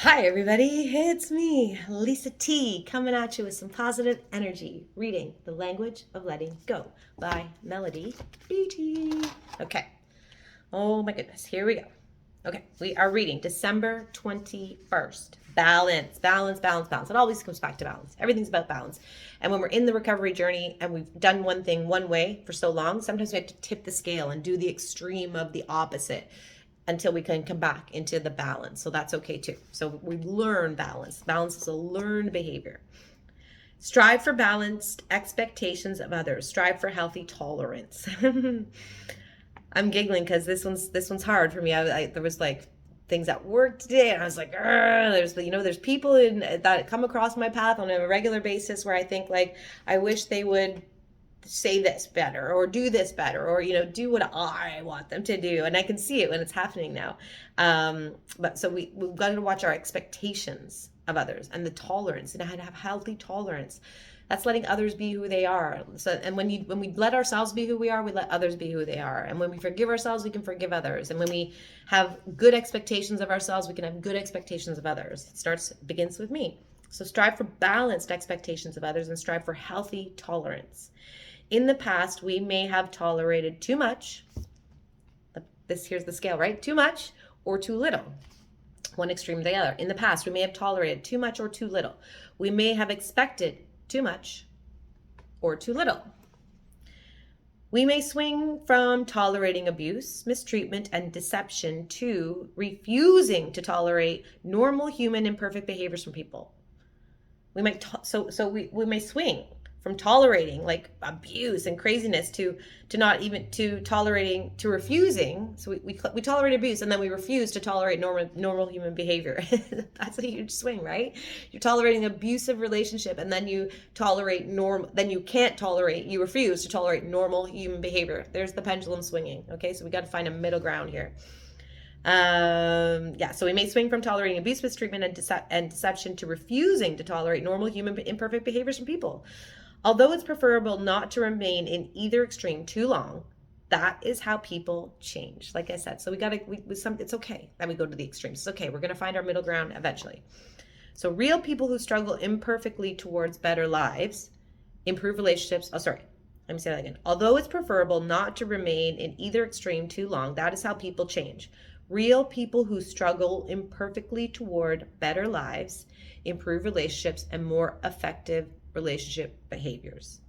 Hi everybody, it's me, LisaT, coming at you with some positive energy, reading The Language of Letting Go by Melody Beattie. Okay, oh my goodness, here we go. Okay, we are reading December 21st. Balance, balance, balance, balance. It always comes back to balance. Everything's about balance. And when we're in the recovery journey and we've done one thing one way for so long, sometimes we have to tip the scale and do the extreme of the opposite until we can come back into the balance. So that's okay too. So we learn balance. Balance is a learned behavior. Strive for balanced expectations of others. Strive for healthy tolerance. I'm giggling because this one's hard for me. There was like things at work today, and I was like, there's people that come across my path on a regular basis where I think like I wish they would say this better or do this better or do what I want them to do, and I can see it when it's happening now. But so we've got to watch our expectations of others and the tolerance, and how to have healthy tolerance. That's letting others be who they are. So, and when we let ourselves be who we are, we let others be who they are. And when we forgive ourselves, we can forgive others. And when we have good expectations of ourselves, we can have good expectations of others. Begins with me. So strive for balanced expectations of others and strive for healthy tolerance. In the past, we may have tolerated too much. Here's the scale, right? Too much or too little. One extreme or the other. In the past, we may have tolerated too much or too little. We may have expected too much or too little. We may swing from tolerating abuse, mistreatment, and deception to refusing to tolerate normal human imperfect behaviors from people. We might we may swing from tolerating like abuse and craziness to refusing. So we tolerate abuse and then we refuse to tolerate normal human behavior. That's a huge swing, right? You're tolerating an abusive relationship and then you refuse to tolerate normal human behavior. There's the pendulum swinging. Okay, so we got to find a middle ground here. So we may swing from tolerating abuse, mistreatment, and deception to refusing to tolerate normal human imperfect behaviors from people. Although it's preferable not to remain in either extreme too long, that is how people change. Like I said, so it's okay that we go to the extremes. It's okay. We're going to find our middle ground eventually. So real people who struggle imperfectly towards better lives, improve relationships. Oh, sorry. Let me say that again. Although it's preferable not to remain in either extreme too long, that is how people change. Real people who struggle imperfectly toward better lives, improve relationships, and more effective relationship behaviors.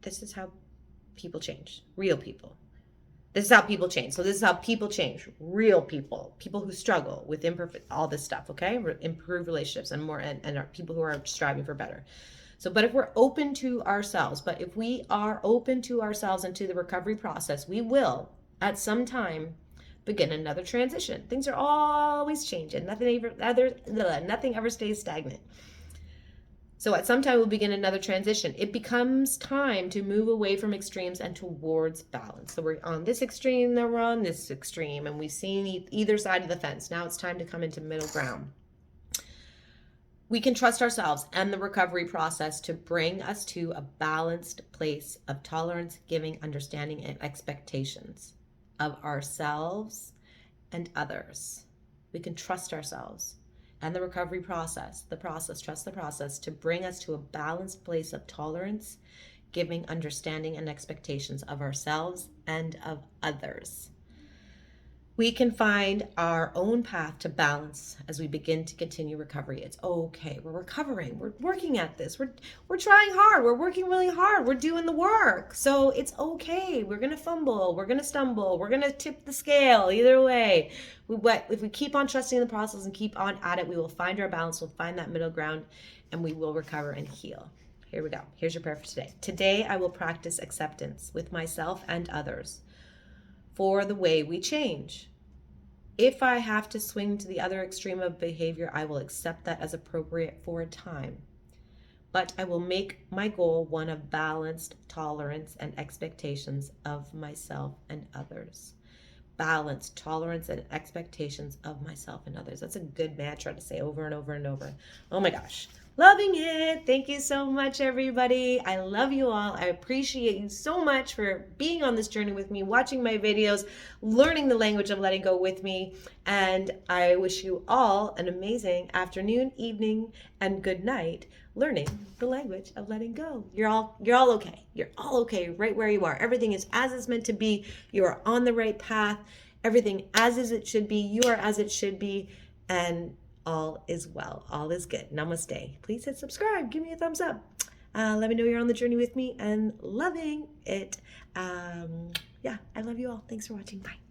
This is how people change. Real people. This is how people change. So this is how people change. Real people. People who struggle with all this stuff, okay? Improve relationships and more, and are people who are striving for better. So, but if we are open to ourselves and to the recovery process, we will, at some time, begin another transition. Things are always changing. Nothing ever stays stagnant. So at some time we'll begin another transition. It becomes time to move away from extremes and towards balance. So we're on this extreme, then we're on this extreme, and we've seen either side of the fence. Now it's time to come into middle ground. We can trust ourselves and the recovery process to bring us to a balanced place of tolerance, giving, understanding, and expectations of ourselves and others. We can trust ourselves and the recovery process, trust the process to bring us to a balanced place of tolerance, giving, understanding, and expectations of ourselves and of others. We can find our own path to balance as we begin to continue recovery. It's okay. We're recovering. We're working at this. We're trying hard. We're working really hard. We're doing the work. So it's okay. We're going to fumble. We're going to stumble. We're going to tip the scale. Either way, if we keep on trusting the process and keep on at it, we will find our balance. We'll find that middle ground and we will recover and heal. Here we go. Here's your prayer for today. Today, I will practice acceptance with myself and others for the way we change. If I have to swing to the other extreme of behavior, I will accept that as appropriate for a time. But I will make my goal one of balanced tolerance and expectations of myself and others. Balanced tolerance and expectations of myself and others. That's a good mantra to say over and over and over. Oh my gosh. Loving it. Thank you so much, everybody. I love you all. I appreciate you so much for being on this journey with me, watching my videos, learning the language of letting go with me. And I wish you all an amazing afternoon, evening, and good night learning the language of letting go. You're all okay. You're all okay right where you are. Everything is as it's meant to be. You are on the right path. Everything as is it should be. You are as it should be. And all is well. All is good. Namaste. Please hit subscribe. Give me a thumbs up. Let me know you're on the journey with me and loving it. Yeah, I love you all. Thanks for watching. Bye.